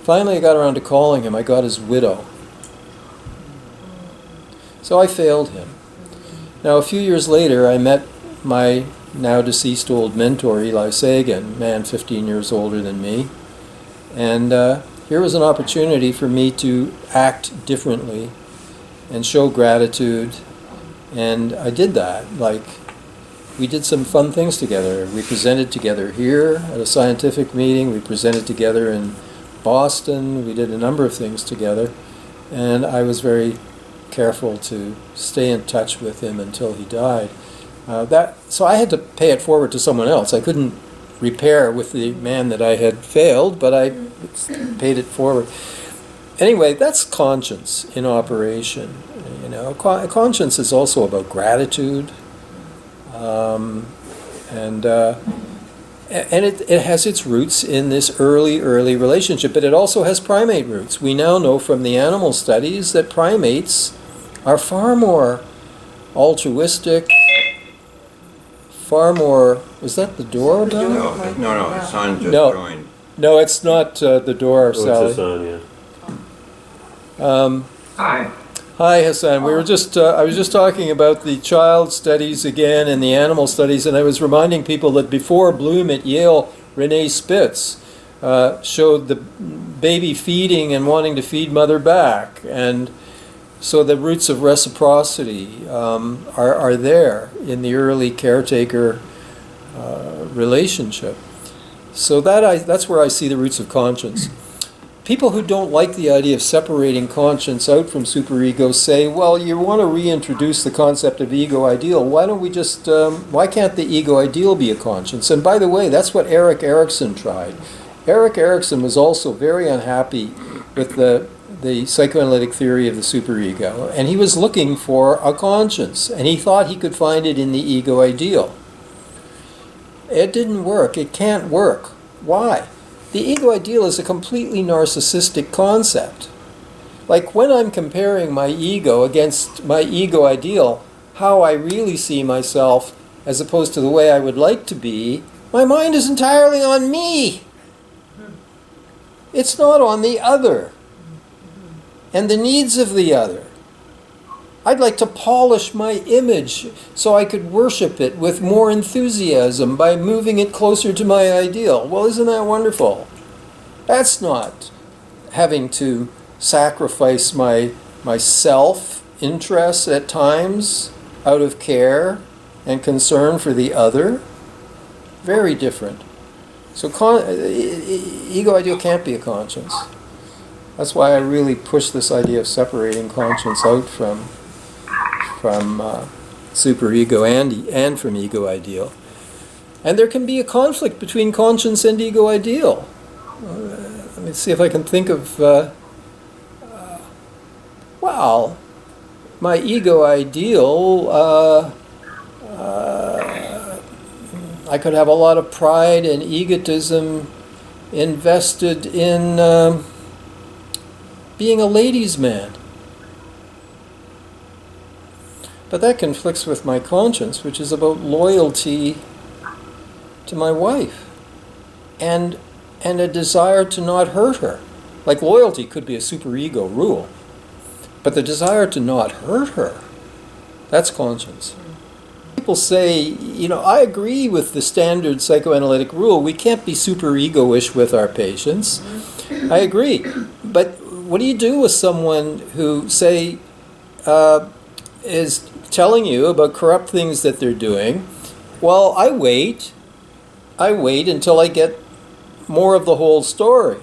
Finally, I got around to calling him. I got his widow. So I failed him. Now, a few years later, I met my now deceased old mentor, Eli Sagan, man 15 years older than me. And here was an opportunity for me to act differently and show gratitude. And I did that. Like, we did some fun things together. We presented together here at a scientific meeting. We presented together in Boston. We did a number of things together, and I was very careful to stay in touch with him until he died. So I had to pay it forward to someone else. I couldn't repair with the man that I had failed, but I paid it forward. Anyway, that's conscience in operation. You know, conscience is also about gratitude, and it has its roots in this early relationship, but it also has primate roots. We now know from the animal studies that primates are far more altruistic, far more... Was that the door? No, the son just No. joined. No, it's not the door, Sally. It's the Um, Hi. Hi, Hassan. We were just I was just talking about the child studies again and the animal studies, and I was reminding people that before Bloom at Yale, Renee Spitz showed the baby feeding and wanting to feed mother back, and so the roots of reciprocity are there in the early caretaker relationship. So that's where I see the roots of conscience. People who don't like the idea of separating conscience out from superego say, well, you want to reintroduce the concept of ego ideal. Why don't we just, why can't the ego ideal be a conscience? And by the way, that's what Erik Erikson tried. Erik Erikson was also very unhappy with the psychoanalytic theory of the superego, and he was looking for a conscience, and he thought he could find it in the ego ideal. It didn't work. It can't work. Why? The ego ideal is a completely narcissistic concept. Like when I'm comparing my ego against my ego ideal, how I really see myself as opposed to the way I would like to be, my mind is entirely on me. It's not on the other and the needs of the other. I'd like to polish my image so I could worship it with more enthusiasm by moving it closer to my ideal. Well, isn't that wonderful? That's not having to sacrifice my self-interest at times out of care and concern for the other. Very different. So ego ideal can't be a conscience. That's why I really push this idea of separating conscience out from superego and from ego ideal. And there can be a conflict between conscience and ego ideal. Let me see if I can think of, well, my ego ideal, I could have a lot of pride and egotism invested in being a ladies' man. But that conflicts with my conscience, which is about loyalty to my wife and a desire to not hurt her. Like loyalty could be a superego rule, but the desire to not hurt her, that's conscience. People say, you know, I agree with the standard psychoanalytic rule. We can't be superego-ish with our patients. I agree. But what do you do with someone who, say, is telling you about corrupt things that they're doing? Well, I wait until I get more of the whole story.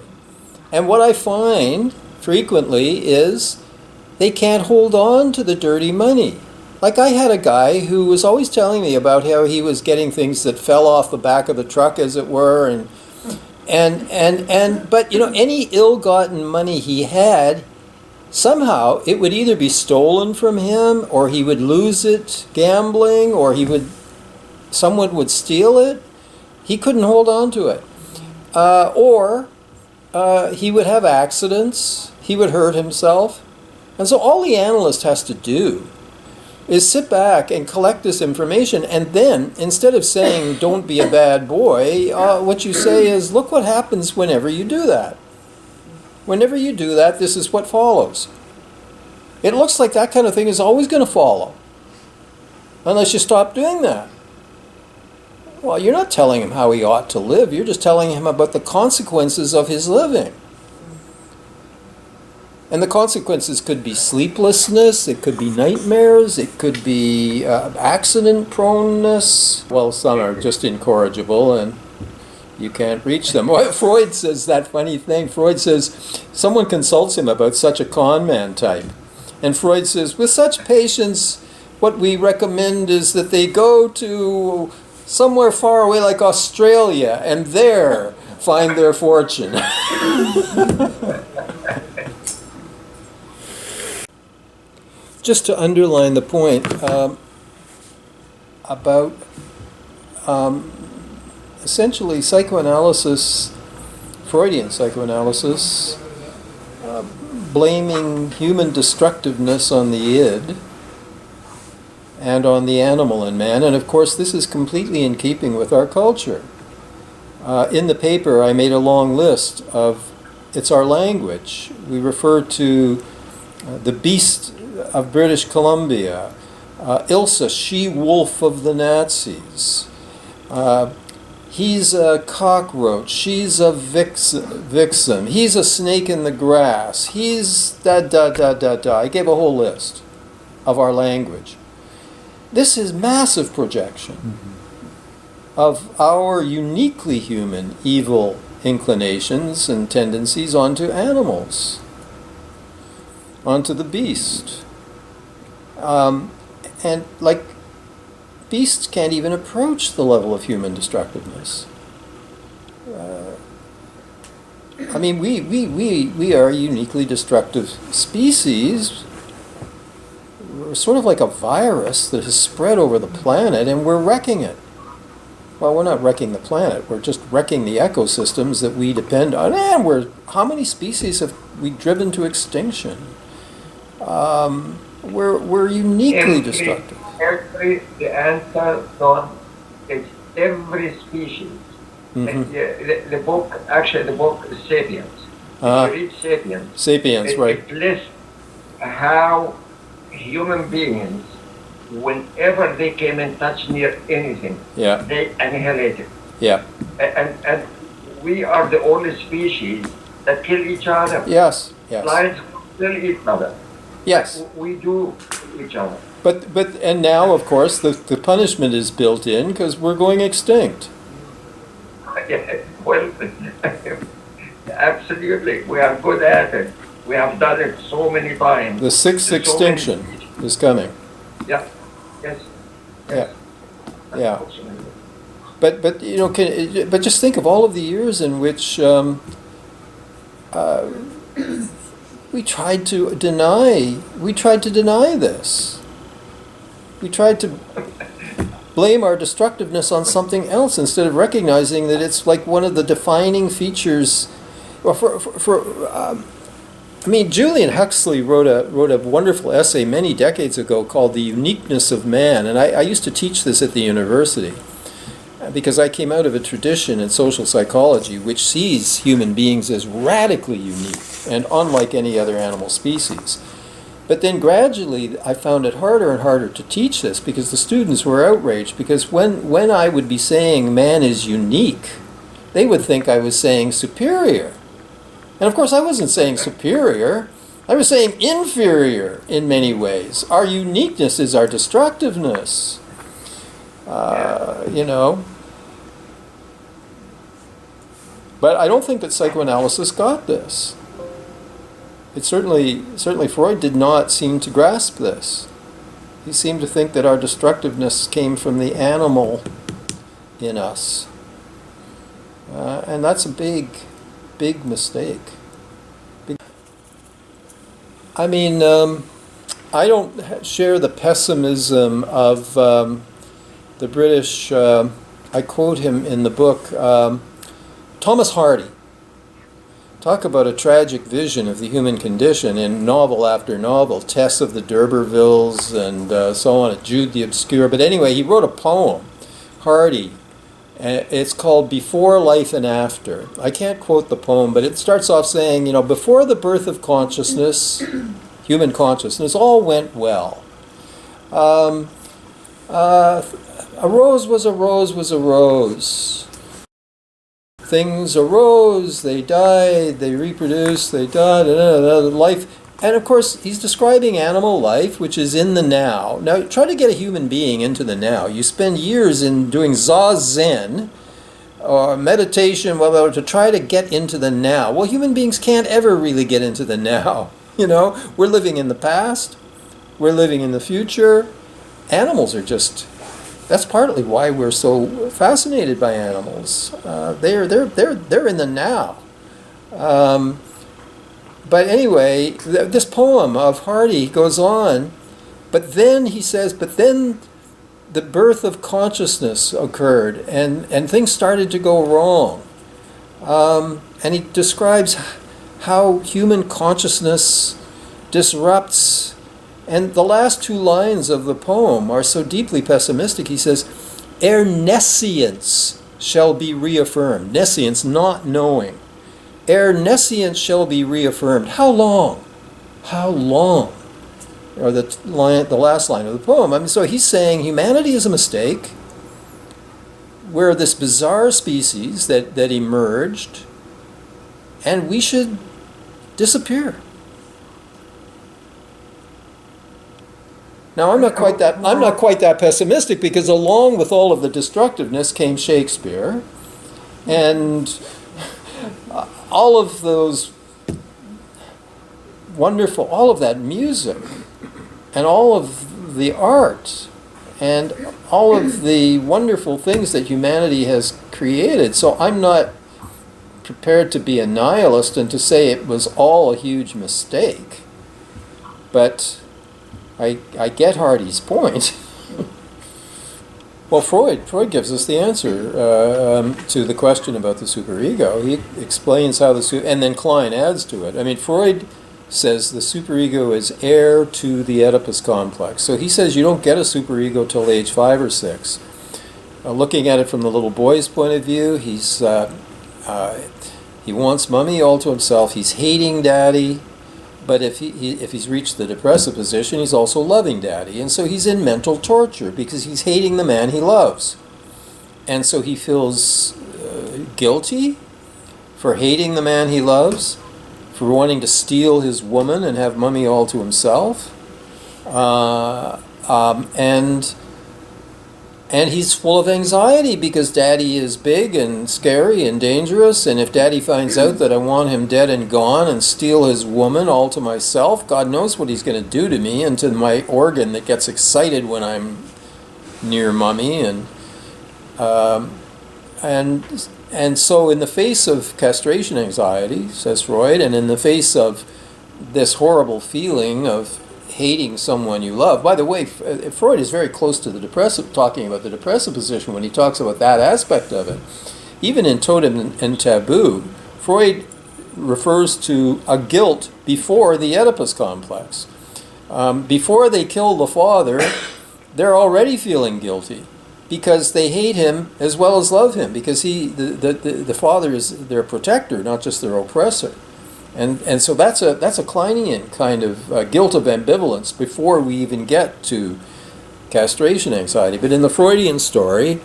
And what I find frequently is they can't hold on to the dirty money. Like I had a guy who was always telling me about how he was getting things that fell off the back of the truck, as it were, but you know, any ill-gotten money he had, somehow it would either be stolen from him, or he would lose it gambling, or someone would steal it. He couldn't hold on to it. Or he would have accidents, he would hurt himself. And so all the analyst has to do is sit back and collect this information, and then, instead of saying, don't be a bad boy, what you say is, look what happens whenever you do that. Whenever you do that, this is what follows. It looks like that kind of thing is always going to follow, unless you stop doing that. Well, you're not telling him how he ought to live, you're just telling him about the consequences of his living. And the consequences could be sleeplessness, it could be nightmares, it could be accident proneness. Well, some are just incorrigible, and You can't reach them. Well, Freud says that funny thing. Freud says someone consults him about such a con man type. And Freud says, with such patients, what we recommend is that they go to somewhere far away like Australia and there find their fortune. Just to underline the point about essentially psychoanalysis, Freudian psychoanalysis, blaming human destructiveness on the id and on the animal in man. And of course, this is completely in keeping with our culture. In the paper, I made a long list of, it's our language. We refer to the beast of British Columbia, Ilsa, she-wolf of the Nazis. He's a cockroach, she's a vixen, he's a snake in the grass, he's da-da-da-da-da. I gave a whole list of our language. This is massive projection of our uniquely human evil inclinations and tendencies onto animals, onto the beast. And like, beasts can't even approach the level of human destructiveness. I mean, we are a uniquely destructive species. We're sort of like a virus that has spread over the planet, and we're wrecking it. Well, we're not wrecking the planet. We're just wrecking the ecosystems that we depend on. And how many species have we driven to extinction? We're uniquely destructive. The answer, Don, is every species. Mm-hmm. The book Sapiens. If you read Sapiens. Sapiens, right. It lists how human beings, whenever they came in touch near anything, they annihilated. Yeah. And we are the only species that kill each other. Yes. Lions kill each other. Yes. We do each other. But and now, of course, the punishment is built in because we're going extinct. Well, absolutely. We are good at it. We have done it so many times. The sixth extinction is coming. Yeah. Yes. Yeah. But you know, but just think of all of the years in which we tried to deny this. We tried to blame our destructiveness on something else instead of recognizing that it's like one of the defining features. Well, I mean, Julian Huxley wrote a wonderful essay many decades ago called The Uniqueness of Man, and I used to teach this at the university because I came out of a tradition in social psychology which sees human beings as radically unique and unlike any other animal species. But then gradually I found it harder and harder to teach this because the students were outraged, because when I would be saying man is unique, they would think I was saying superior. And of course I wasn't saying superior, I was saying inferior in many ways. Our uniqueness is our destructiveness. You know. But I don't think that psychoanalysis got this. It certainly Freud did not seem to grasp this. He seemed to think that our destructiveness came from the animal in us. And that's a big mistake. I mean, I don't share the pessimism of the British, I quote him in the book, Thomas Hardy. Talk about a tragic vision of the human condition in novel after novel, Tess of the D'Urbervilles and so on, Jude the Obscure. But anyway, he wrote a poem, Hardy, and it's called Before Life and After. I can't quote the poem, but it starts off saying, you know, before the birth of consciousness, human consciousness, all went well. A rose was a rose was a rose. Things arose, they died, they reproduced, they died, life. And of course, he's describing animal life, which is in the now. Now, try to get a human being into the now. You spend years in doing zazen, or meditation, well, to try to get into the now. Well, human beings can't ever really get into the now. You know, we're living in the past, we're living in the future. Animals are just, that's partly why we're so fascinated by animals. They're in the now. But anyway, this poem of Hardy goes on, but then he says, but then the birth of consciousness occurred, and things started to go wrong. And he describes how human consciousness disrupts, and the last two lines of the poem are so deeply pessimistic. He says, ere nescience shall be reaffirmed. Nescience, not knowing. Ere nescience shall be reaffirmed. How long? How long? Or the last line of the poem. I mean, so he's saying humanity is a mistake. We're this bizarre species that emerged, and we should disappear. Now I'm not quite that pessimistic, because along with all of the destructiveness came Shakespeare, and all of those wonderful, all of that music, and all of the art, and all of the wonderful things that humanity has created. So I'm not prepared to be a nihilist and to say it was all a huge mistake. But I get Hardy's point. Well, Freud gives us the answer to the question about the superego. He explains how and then Klein adds to it. I mean, Freud says the superego is heir to the Oedipus complex. So he says you don't get a superego till age 5 or 6. Looking at it from the little boy's point of view, he wants mommy all to himself. He's hating daddy, but if he's reached the depressive position, he's also loving daddy. And so he's in mental torture because he's hating the man he loves. And so he feels guilty for hating the man he loves, for wanting to steal his woman and have mommy all to himself. And he's full of anxiety because daddy is big and scary and dangerous, and if daddy finds out that I want him dead and gone and steal his woman all to myself, God knows what he's going to do to me and to my organ that gets excited when I'm near mommy. And so in the face of castration anxiety, says Freud, and in the face of this horrible feeling of hating someone you love. By the way, Freud is very close to the depressive, talking about the depressive position when he talks about that aspect of it. Even in Totem and Taboo, Freud refers to a guilt before the Oedipus complex. Before they kill the father, they're already feeling guilty because they hate him as well as love him, because the father is their protector, not just their oppressor. And so that's a Kleinian kind of guilt of ambivalence before we even get to castration anxiety. But in the Freudian story,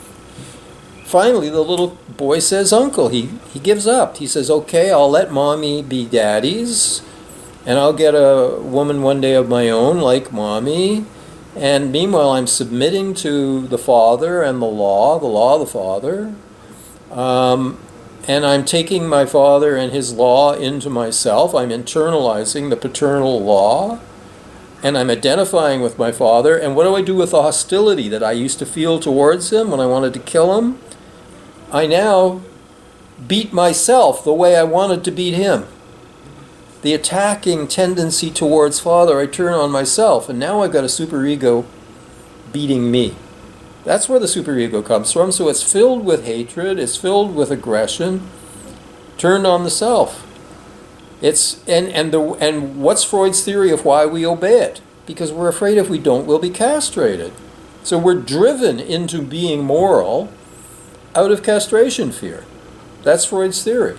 finally the little boy says, uncle. He gives up. He says, okay, I'll let mommy be daddy's, and I'll get a woman one day of my own like mommy. And meanwhile, I'm submitting to the father and the law of the father. And I'm taking my father and his law into myself. I'm internalizing the paternal law. And I'm identifying with my father. And what do I do with the hostility that I used to feel towards him when I wanted to kill him? I now beat myself the way I wanted to beat him. The attacking tendency towards father, I turn on myself. And now I've got a superego beating me. That's where the superego comes from. So it's filled with hatred, it's filled with aggression, turned on the self. And what's Freud's theory of why we obey it? Because we're afraid if we don't, we'll be castrated. So we're driven into being moral out of castration fear. That's Freud's theory.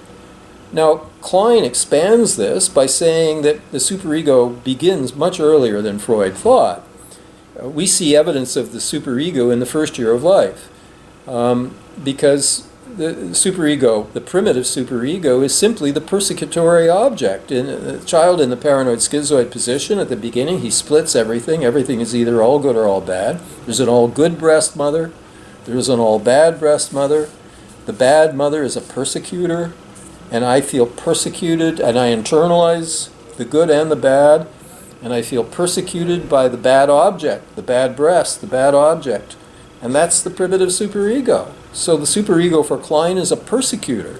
Now, Klein expands this by saying that the superego begins much earlier than Freud thought. We see evidence of the superego in the first year of life, because the superego, the primitive superego, is simply the persecutory object. In a child in the paranoid schizoid position, at the beginning, he splits everything. Everything is either all good or all bad. There's an all good breast mother. There's an all bad breast mother. the bad mother is a persecutor, and I feel persecuted, and I internalize the good and the bad, and I feel persecuted by the bad object, the bad breast, the bad object. And that's the primitive superego. So the superego for Klein is a persecutor.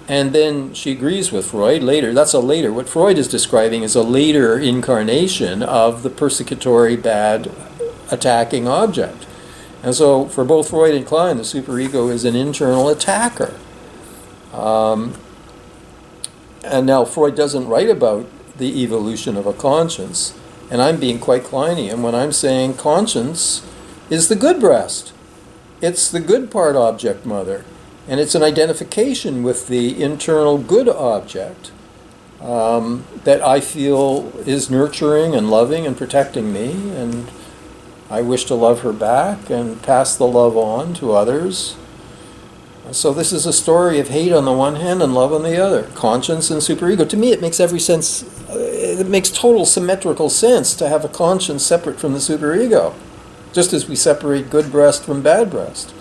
And then she agrees with Freud later. That's a later. What Freud is describing is a later incarnation of the persecutory, bad, attacking object. And so for both Freud and Klein, the superego is an internal attacker. And now Freud doesn't write about the evolution of a conscience. And I'm being quite Kleinian when I'm saying conscience is the good breast. It's the good part object mother. And it's an identification with the internal good object that I feel is nurturing and loving and protecting me. And I wish to love her back and pass the love on to others. So this is a story of hate on the one hand and love on the other. Conscience and superego. To me, it makes every sense. It makes total symmetrical sense to have a conscience separate from the superego, just as we separate good breast from bad breast.